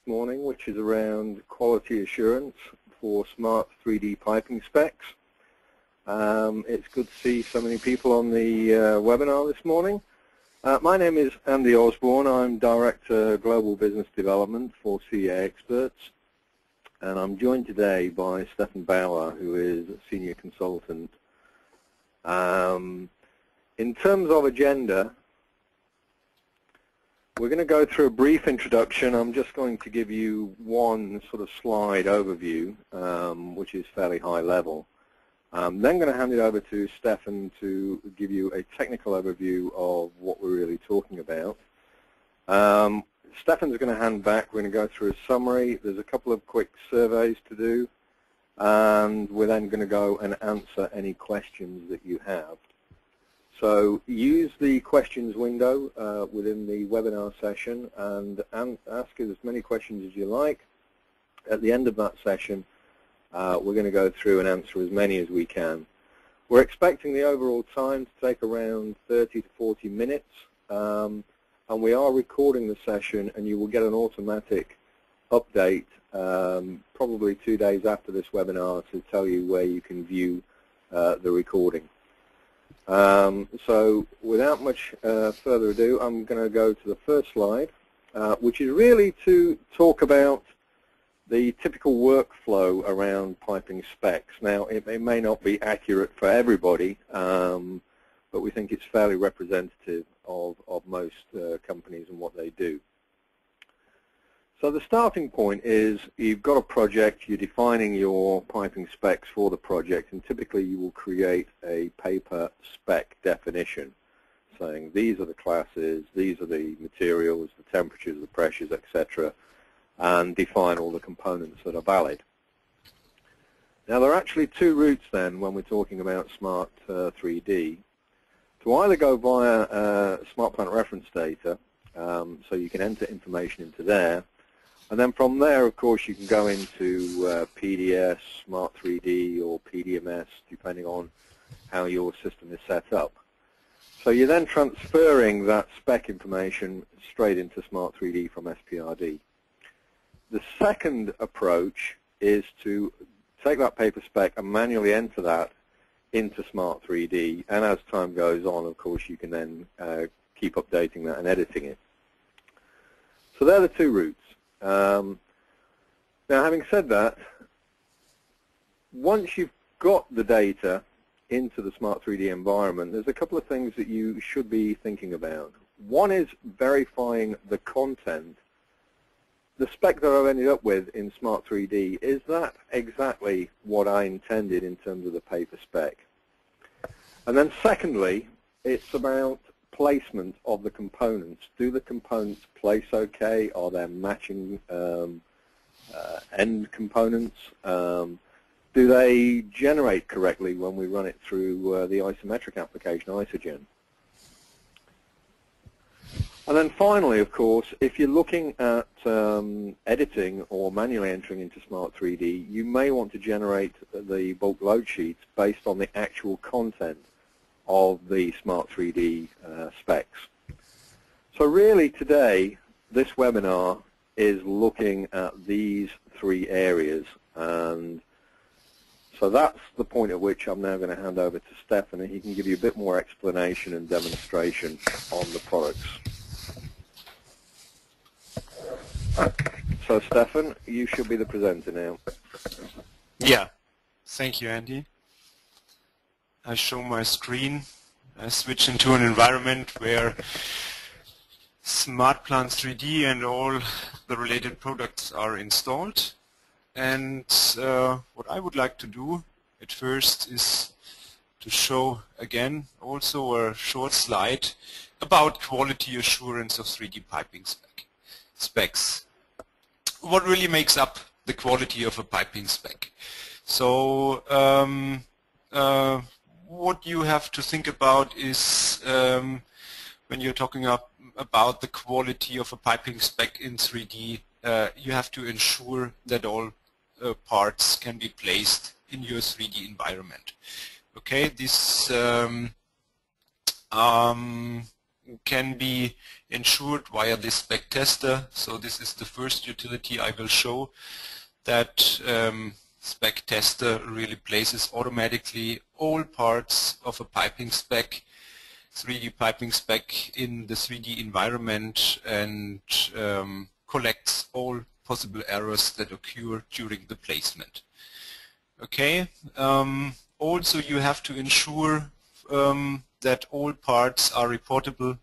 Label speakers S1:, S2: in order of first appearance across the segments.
S1: morning, which is around quality assurance for smart 3D piping specs. It's good to see so many people on the webinar this morning. My name is Andy Osborne. I'm Director Global Business Development for SpecXpert, and I'm joined today by Stefan Bauer, who is a Senior Consultant. In terms of agenda, we're going to go through a brief introduction. I'm just going to give you one sort of slide overview, which is fairly high level. Then I'm going to hand it over to Stefan to give you a technical overview of what we're really talking about. Stefan's going to hand back. We're going to go through a summary. There's a couple of quick surveys to do, and we're then going to go and answer any questions that you have. So use the questions window within the webinar session and ask as many questions as you like. At the end of that session, we're going to go through and answer as many as we can. We're expecting the overall time to take around 30 to 40 minutes, and we are recording the session, and you will get an automatic update probably 2 days after this webinar to tell you where you can view the recording. So without much further ado, I'm going to go to the first slide, which is really to talk about the typical workflow around piping specs. Now, it may not be accurate for everybody, but we think it's fairly representative of most companies and what they do. So the starting point is you've got a project, you're defining your piping specs for the project, and typically you will create a paper spec definition saying these are the classes, these are the materials, the temperatures, the pressures, etc., and define all the components that are valid. Now there are actually two routes then when we're talking about Smart 3D. To either go via Smart Plant Reference Data, so you can enter information into there, and then from there, of course, you can go into PDS, Smart 3D, or PDMS, depending on how your system is set up. So you're then transferring that spec information straight into Smart 3D from SPRD. The second approach is to take that paper spec and manually enter that into Smart 3D, and as time goes on, of course, you can then keep updating that and editing it. So they're the two routes. Now, having said that, once you've got the data into the Smart 3D environment, there's a couple of things that you should be thinking about. One is verifying the content. The spec that I've ended up with in Smart 3D, is that exactly what I intended in terms of the paper spec? And then secondly, it's about placement of the components. Do the components place okay? Are there matching end components? Do they generate correctly when we run it through the isometric application, Isogen? And then finally, of course, if you're looking at editing or manually entering into Smart 3D, you may want to generate the bulk load sheets based on the actual content of the Smart 3D specs. So really today, this webinar is looking at these three areas, and so that's the point at which I'm now going to hand over to Stefan, and he can give you a bit more explanation and demonstration on the products. So Stefan, you should be the presenter now.
S2: Yeah, thank you, Andy. I show my screen. I switch into an environment where Smart Plant 3D and all the related products are installed. And what I would like to do at first is to show again also a short slide about quality assurance of 3D piping specs. What really makes up the quality of a piping spec? So what you have to think about is when you're talking about the quality of a piping spec in 3D, you have to ensure that all parts can be placed in your 3D environment. Okay, this can be ensured via this spec tester. So this is the first utility I will show, that spec tester really places automatically all parts of a piping spec, 3D piping spec, in the 3D environment and collects all possible errors that occur during the placement. Okay. Also, you have to ensure that all parts are reportable.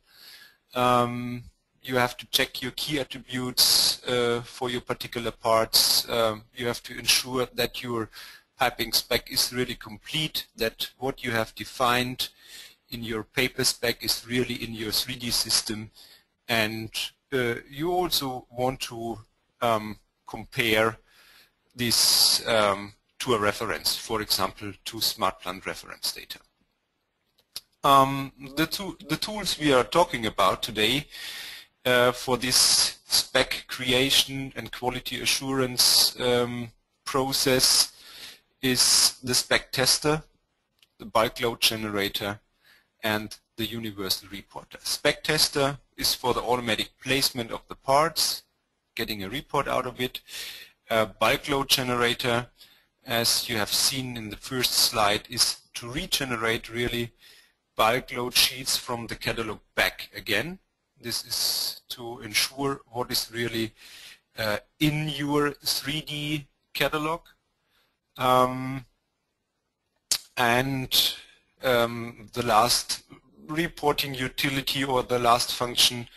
S2: You have to check your key attributes for your particular parts. You have to ensure that your piping spec is really complete, that what you have defined in your paper spec is really in your 3D system, and you also want to compare this to a reference, for example, to SmartPlant reference data. The tools we are talking about today for this spec creation and quality assurance process is the spec tester, the bulk load generator, and the universal reporter. Spec tester is for the automatic placement of the parts, getting a report out of it. Bulk load generator, as you have seen in the first slide, is to regenerate really bulk load sheets from the catalog back again. This is to ensure what is really in your 3D catalog. And the last reporting utility, or the last function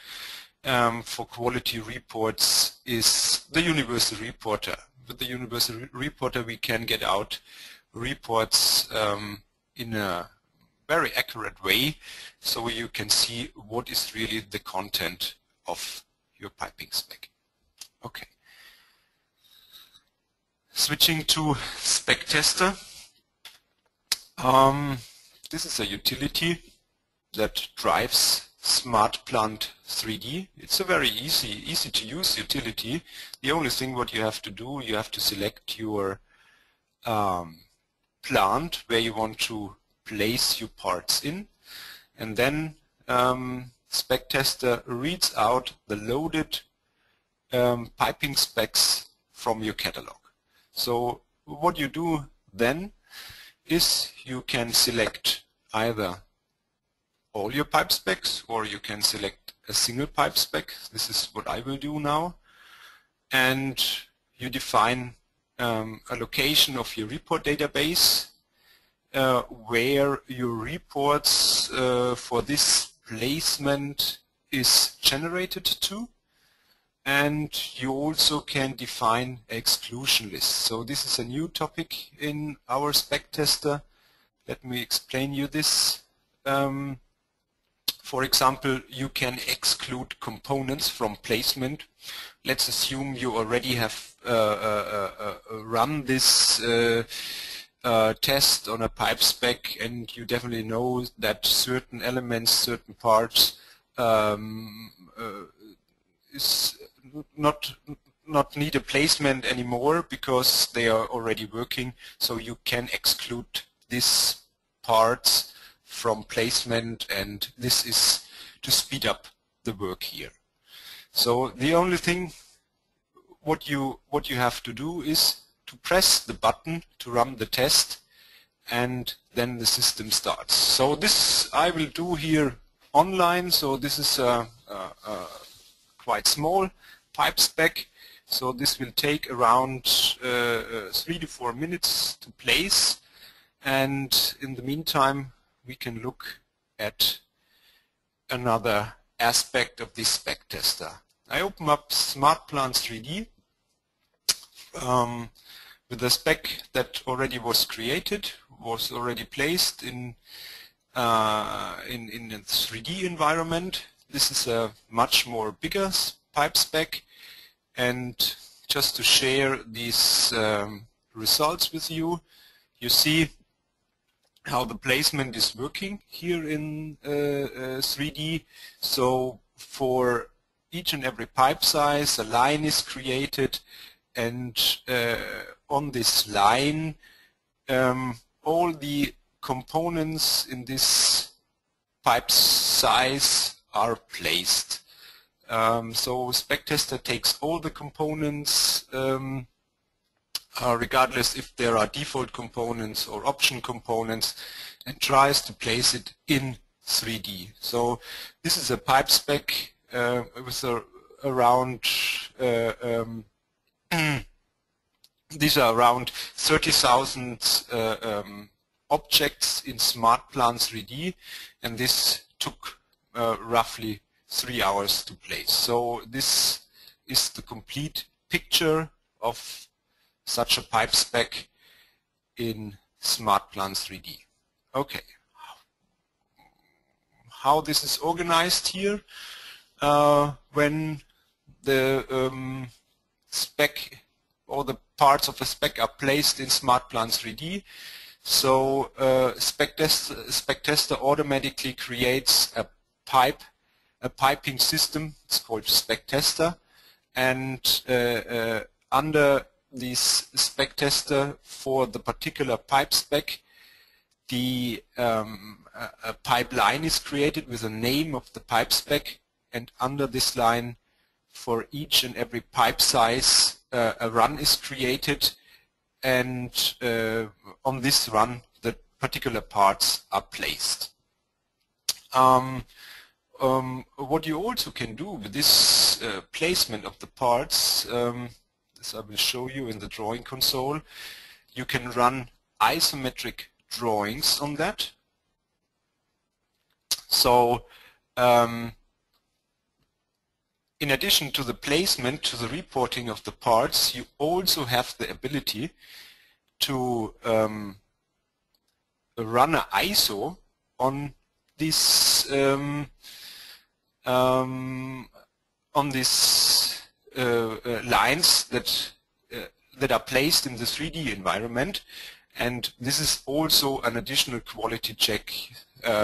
S2: for quality reports, is the universal reporter. With the universal reporter we can get out reports in a very accurate way, so you can see what is really the content of your piping spec. Okay. Switching to spec tester. This is a utility that drives SmartPlant 3D. It's a very easy to use utility. The only thing what you have to do, you have to select your plant where you want to place your parts in, and then spec tester reads out the loaded piping specs from your catalog. So what you do then is you can select either all your pipe specs, or you can select a single pipe spec. This is what I will do now. And you define a location of your report database where your reports for this placement is generated to. And you also can define an exclusion list. So this is a new topic in our spec tester. Let me explain you this. For example, you can exclude components from placement. Let's assume you already have run this test on a pipe spec, and you definitely know that certain elements, certain parts is not need a placement anymore because they are already working. So you can exclude these parts from placement, and this is to speed up the work here. So the only thing what you have to do is to press the button to run the test, and then the system starts. So this I will do here online. So this is a quite small pipe spec. So this will take around 3 to 4 minutes to place, and in the meantime we can look at another aspect of this spec tester. I open up SmartPlant 3D with the spec that already was created, was already placed in a 3D environment. This is a much more bigger pipe spec, and just to share these results with you, you see how the placement is working here in 3D. So for each and every pipe size, a line is created, and on this line all the components in this pipe size are placed. So SpecTester takes all the components, regardless if there are default components or option components, and tries to place it in 3D. So this is a pipe spec with around these are around 30,000 objects in SmartPlan 3D, and this took roughly 3 hours to place. So this is the complete picture of such a pipe spec in SmartPlan 3D. Okay, how this is organized here when the spec or the parts of a spec are placed in SmartPlan 3D. So SpecTester automatically creates a piping system. It's called SpecTester, and under this SpecTester for the particular pipe spec, the a pipeline is created with the name of the pipe spec, and under this line, for each and every pipe size, a run is created, and on this run the particular parts are placed. What you also can do with this placement of the parts, this I will show you in the drawing console, you can run isometric drawings on that. So in addition to the placement, to the reporting of the parts, you also have the ability to run an ISO on this lines that are placed in the 3D environment, and this is also an additional quality check.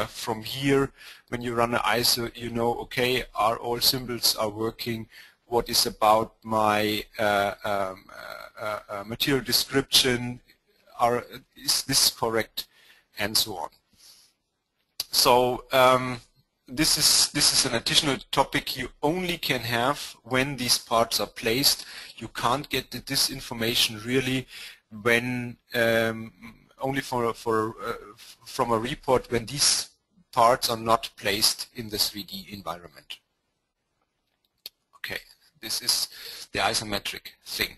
S2: From here, when you run an ISO, you know, okay, are all symbols are working, what is about my material description, is this correct, and so on. So this is an additional topic you only can have when these parts are placed. You can't get this information really when only from a report when these parts are not placed in the 3D environment. Okay, this is the isometric thing.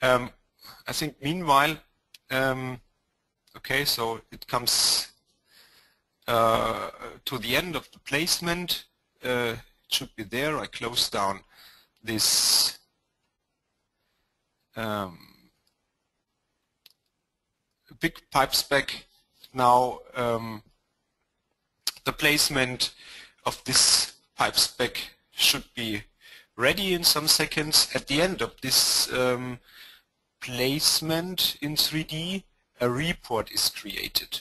S2: I think meanwhile, okay, so it comes to the end of the placement. It should be there. I close down this big pipe spec. Now the placement of this pipe spec should be ready in some seconds. At the end of this placement in 3D, a report is created.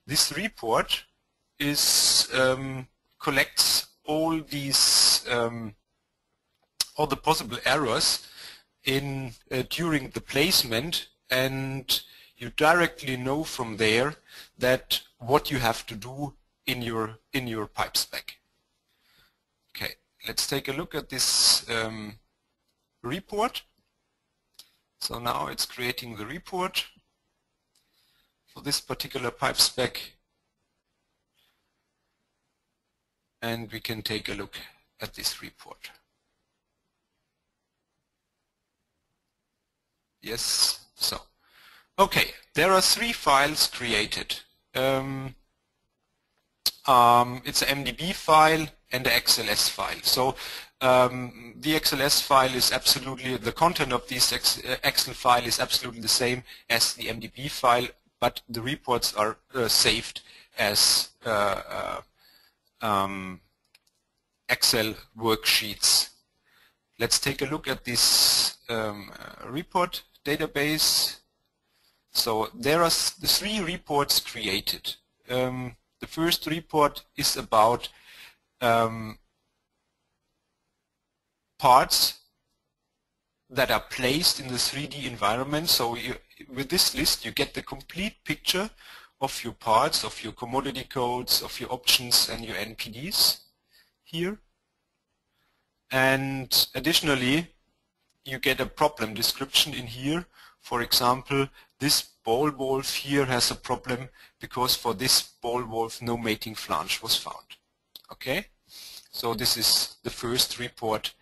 S2: This report is collects all these all the possible errors in during the placement, and you directly know from there that what you have to do in your pipe spec. Okay, let's take a look at this report. So now it's creating the report for this particular pipe spec, and we can take a look at this report. Yes, so okay, there are 3 files created. It's an MDB file and an XLS file. So the XLS file is absolutely, the content of this Excel file is absolutely the same as the MDB file, but the reports are saved as Excel worksheets. Let's take a look at this report database. So there are the 3 reports created. The first report is about parts that are placed in the 3D environment. So with this list you get the complete picture of your parts, of your commodity codes, of your options and your NPDs. here. And additionally, you get a problem description in here. For example, this ball valve here has a problem because for this ball valve no mating flange was found. Okay, so this is the first report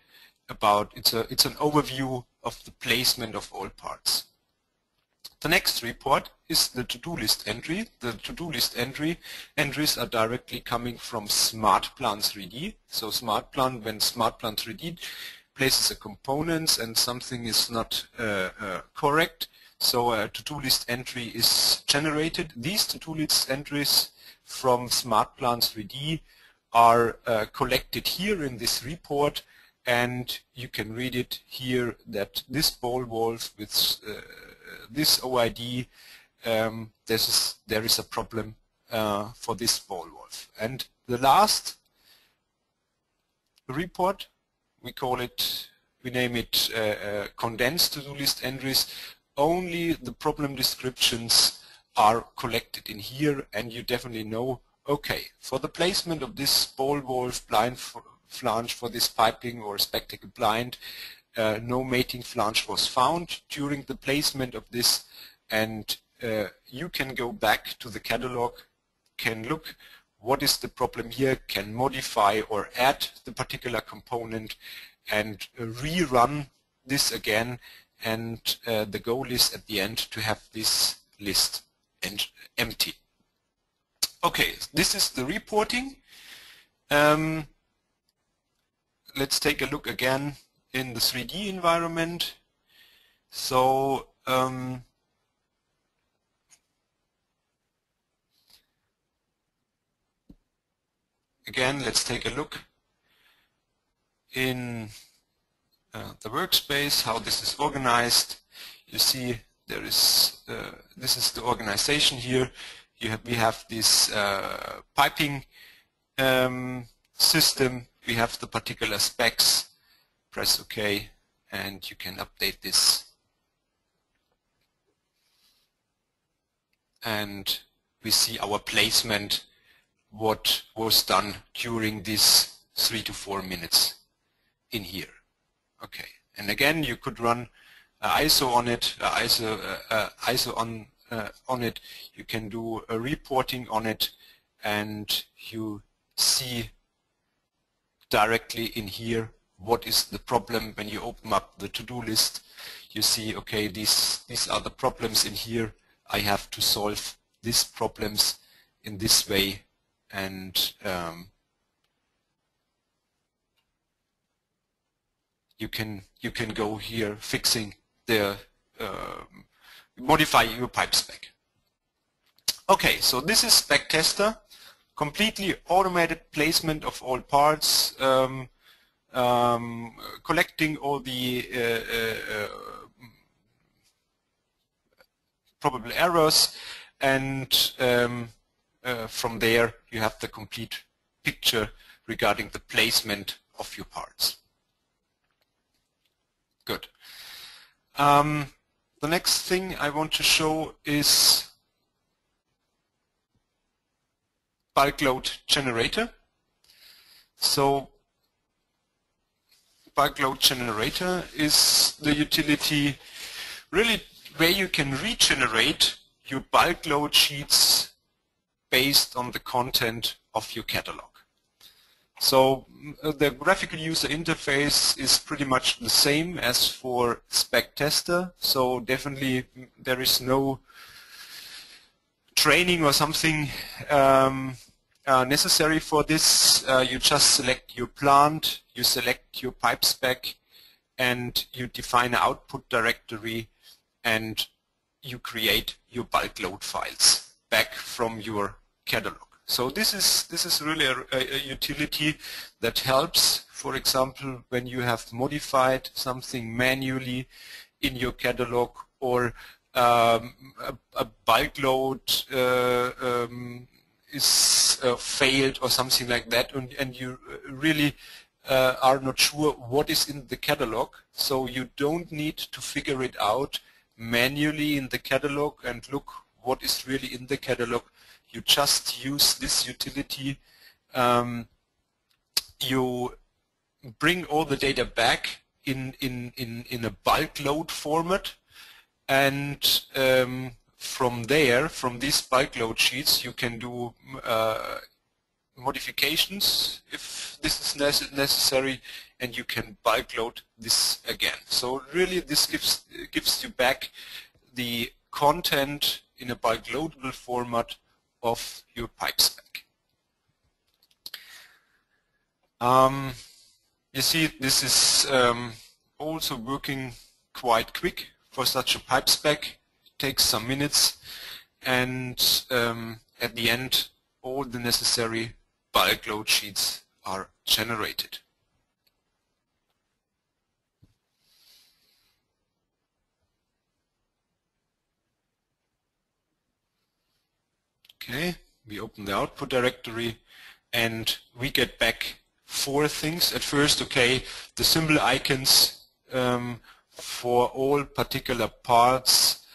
S2: about, it's an overview of the placement of all parts. The next report is the to-do list entry. The to-do list entries are directly coming from SmartPlan 3D. So SmartPlan, when SmartPlan 3D places a components and something is not correct, so a to-do list entry is generated. These to-do list entries from SmartPlan 3D are collected here in this report, and you can read it here that this ball valve with this OID, there is a problem for this ball valve. And the last report, we name it condensed to-do list entries. Only the problem descriptions are collected in here, and you definitely know, okay, for the placement of this ball valve blind flange for this piping or spectacle blind, no mating flange was found during the placement of this, and you can go back to the catalog, can look what is the problem here, can modify or add the particular component and rerun this again, and the goal is at the end to have this list empty. Okay, this is the reporting. Let's take a look again in the 3D environment. So again, let's take a look in the workspace, how this is organized. You see there is this is the organization here. We have this piping system. We have the particular specs. Press OK, and you can update this. And we see our placement, what was done during these 3 to 4 minutes in here. Okay, and again, you could run ISO on it, ISO on it. You can do a reporting on it, and you see directly in here what is the problem. When you open up the to-do list, you see, okay, these are the problems in here. I have to solve these problems in this way, and you can go here fixing the modify your pipe spec. Okay, so this is Spec Tester, completely automated placement of all parts, collecting all the probable errors, and from there you have the complete picture regarding the placement of your parts. Good. The next thing I want to show is bulk load generator. So bulk load generator is the utility really where you can regenerate your bulk load sheets based on the content of your catalog. So the graphical user interface is pretty much the same as for Spec Tester, so definitely there is no training or something necessary for this. You just select your plant, you select your pipe spec, and you define an output directory, and you create your bulk load files back from your catalog. So this is really a utility that helps, for example, when you have modified something manually in your catalog, or a bulk load is failed or something like that, and you really are not sure what is in the catalog, so you don't need to figure it out manually in the catalog and look what is really in the catalog. You just use this utility. you bring all the data back in a bulk load format, and from there, from these bulk load sheets, you can do modifications if this is necessary, and you can bulk load this again. So really this gives you back the content in a bulk loadable format of your pipe spec. You see, this is also working quite quick for such a pipe spec. It takes some minutes, and at the end all the necessary bulk load sheets are generated. Okay, we open the output directory and we get back 4 things. At first, okay, the symbol icons for all particular parts,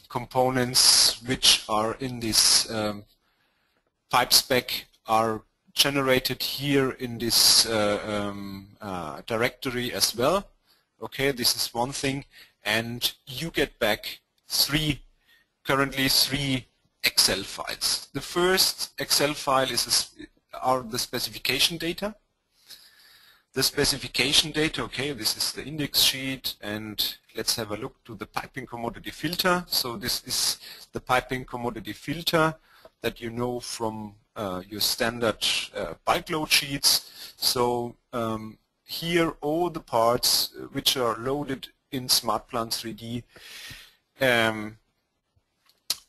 S2: components which are in this pipe spec are generated here in this directory as well. Okay, this is one thing, and you get back currently three Excel files. The first Excel file are the specification data. The specification data, okay, this is the index sheet, and let's have a look to the piping commodity filter. So this is the piping commodity filter that you know from your standard bulk load sheets. So here all the parts which are loaded in SmartPlant 3D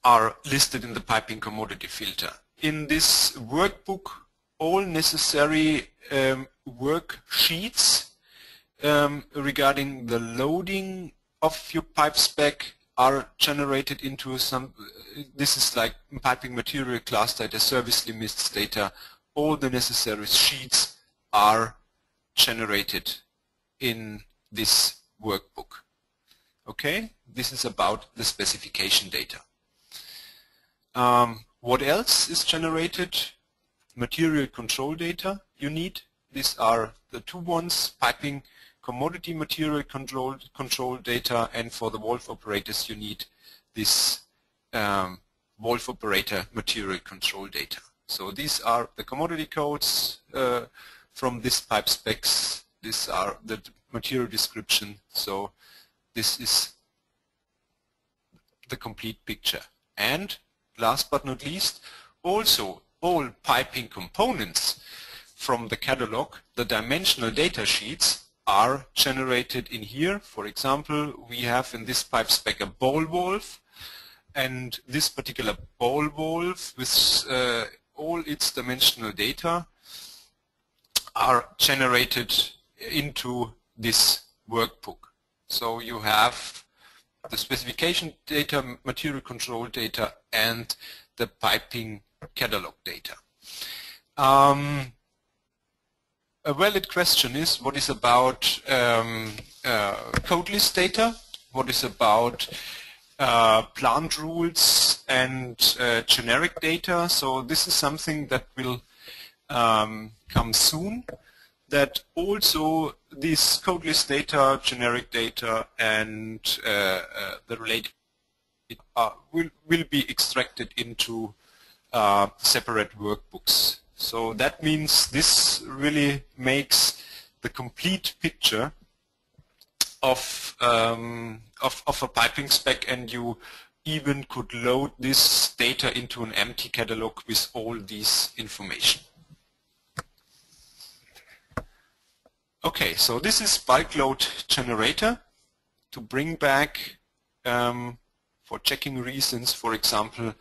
S2: are listed in the piping commodity filter. In this workbook, all necessary worksheets regarding the loading of your pipe spec are generated into some, this is like piping material class data, service limits data. All the necessary sheets are generated in this workbook. Okay, this is about the specification data. What else is generated? Material control data you need. These are the 2 ones, piping commodity material control data, and for the valve operators you need this valve operator material control data. So these are the commodity codes from this pipe specs. These are the material description. So this is the complete picture. And last but not least, also all piping components from the catalog, the dimensional data sheets, are generated in here. For example, we have in this pipe spec a ball valve, and this particular ball valve with all its dimensional data are generated into this workbook. So you have the specification data, material control data, and the piping catalog data. A valid question is, what is about code list data? What is about plant rules and generic data? So this is something that will come soon, that also this code list data, generic data, and the related will be extracted into separate workbooks. So that means this really makes the complete picture of a piping spec, and you even could load this data into an empty catalog with all this information. Okay, so this is bulk load generator to bring back, for checking reasons, for example,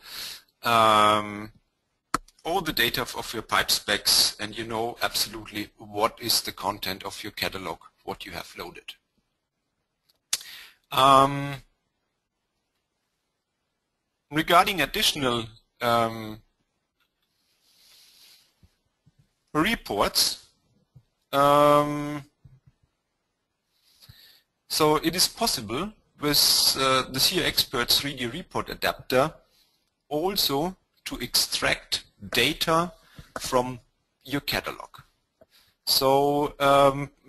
S2: all the data of your pipe specs, and you know absolutely what is the content of your catalog, what you have loaded. Regarding additional reports, so it is possible with the SpecXpert 3D report adapter also to extract data from your catalog. So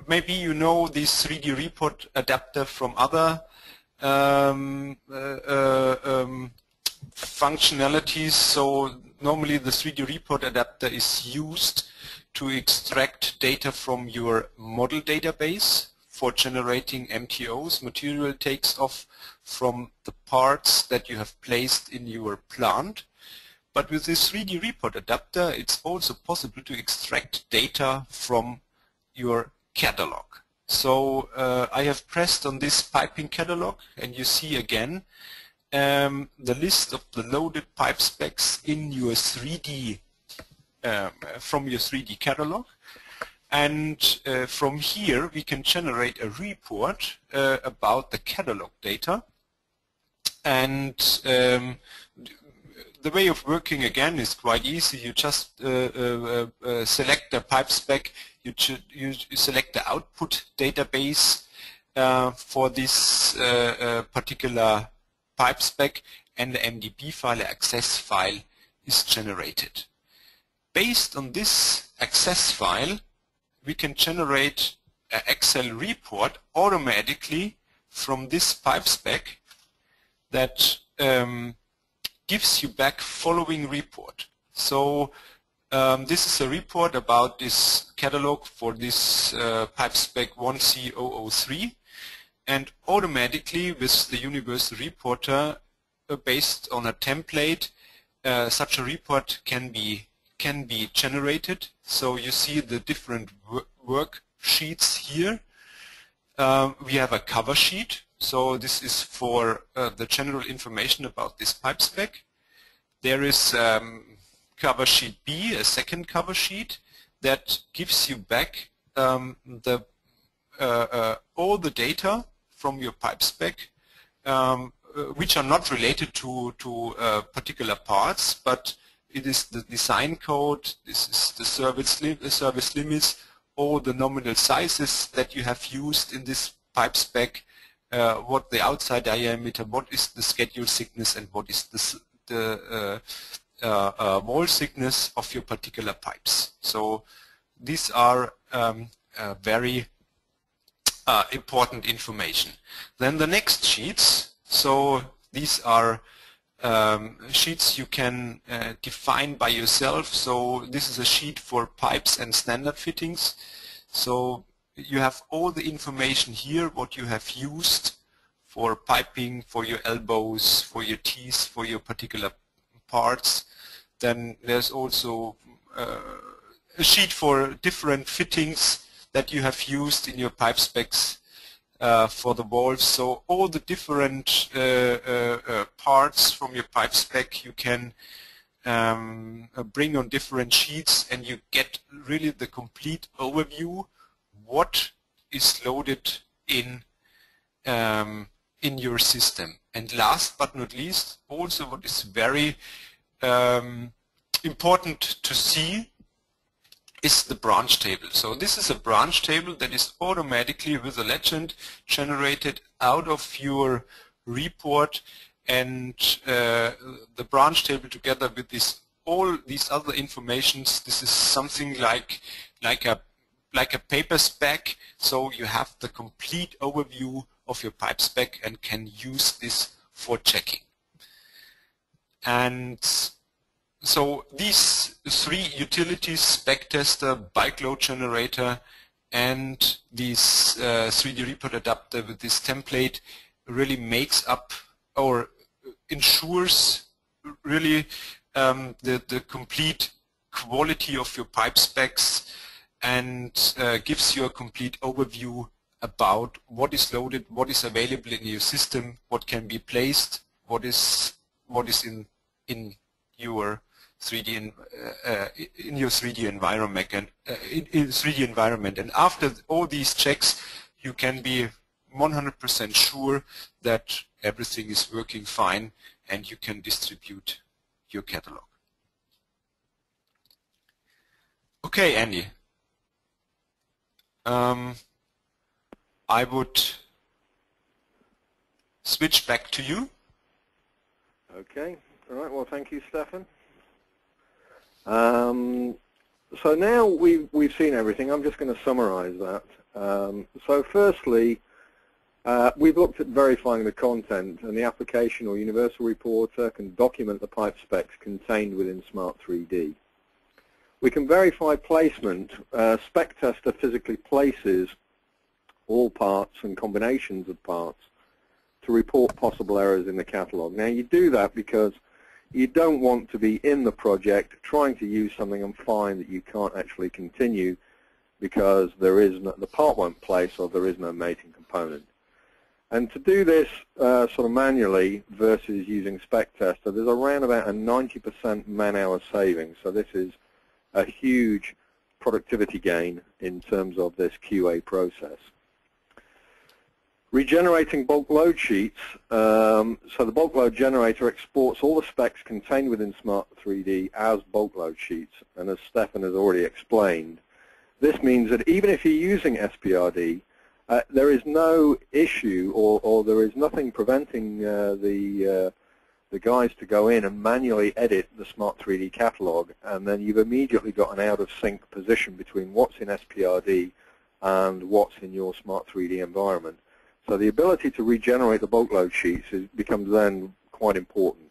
S2: maybe you know this 3D report adapter from other functionalities. So normally the 3D report adapter is used to extract data from your model database for generating MTOs, material takes off from the parts that you have placed in your plant. But with this 3D report adapter, it's also possible to extract data from your catalog. So I have pressed on this piping catalog, and you see again the list of the loaded pipe specs in your 3D from your 3D catalog. And from here we can generate a report about the catalog data. And the way of working again is quite easy. You just select the pipe spec, you select the output database for this particular pipe spec, and the MDB file, the access file, is generated. Based on this access file, we can generate an Excel report automatically from this pipe spec that gives you back following report. So this is a report about this catalog for this pipe spec 1C003, and automatically with the Universal Reporter based on a template, such a report can be generated. So you see the different worksheets here. We have a cover sheet. So this is for the general information about this pipe spec. There is cover sheet B, a second cover sheet, that gives you back all the data from your pipe spec, which are not related to particular parts, but it is the design code, this is the service limits, all the nominal sizes that you have used in this pipe spec, what the outside diameter, what is the schedule thickness, and what is the wall thickness of your particular pipes. So these are very important information. Then the next sheets, so these are sheets you can define by yourself. So this is a sheet for pipes and standard fittings. So you have all the information here, what you have used for piping, for your elbows, for your teeth, for your particular parts. Then there's also a sheet for different fittings that you have used in your pipe specs for the valves. So all the different parts from your pipe spec you can bring on different sheets, and you get really the complete overview what is loaded in your system. And last but not least, also what is very important to see is the branch table. So this is a branch table that is automatically with a legend generated out of your report, and the branch table together with all these other informations, this is something like a paper spec. So you have the complete overview of your pipe spec and can use this for checking. And so these three utilities, spec tester, bike load generator, and this 3D report adapter with this template really makes up or ensures really the complete quality of your pipe specs, and gives you a complete overview about what is loaded, what is available in your system, what can be placed, what is in your 3D in your 3D environment, and in 3D environment. And after all these checks, you can be 100% sure that everything is working fine, and you can distribute your catalog. Okay, Andy. I would switch back to you.
S1: Okay. All right. Well, thank you, Stefan. So now we've seen everything. I'm just going to summarize that. So firstly, we've looked at verifying the content, and the application or universal reporter can document the pipe specs contained within Smart 3D. We can verify placement. SpecTester physically places all parts and combinations of parts to report possible errors in the catalog. Now you do that because you don't want to be in the project trying to use something and find that you can't actually continue because the part won't place or there is no mating component. And to do this sort of manually versus using SpecTester, there's around about a 90% man-hour saving. So this is a huge productivity gain in terms of this QA process. Regenerating bulk load sheets, so the bulk load generator exports all the specs contained within Smart 3D as bulk load sheets. And as Stefan has already explained, this means that even if you're using SPRD, there is no issue or there is nothing preventing the guys to go in and manually edit the Smart 3D catalog, and then you've immediately got an out-of-sync position between what's in SPRD and what's in your Smart 3D environment. So the ability to regenerate the bulk load sheets becomes then quite important.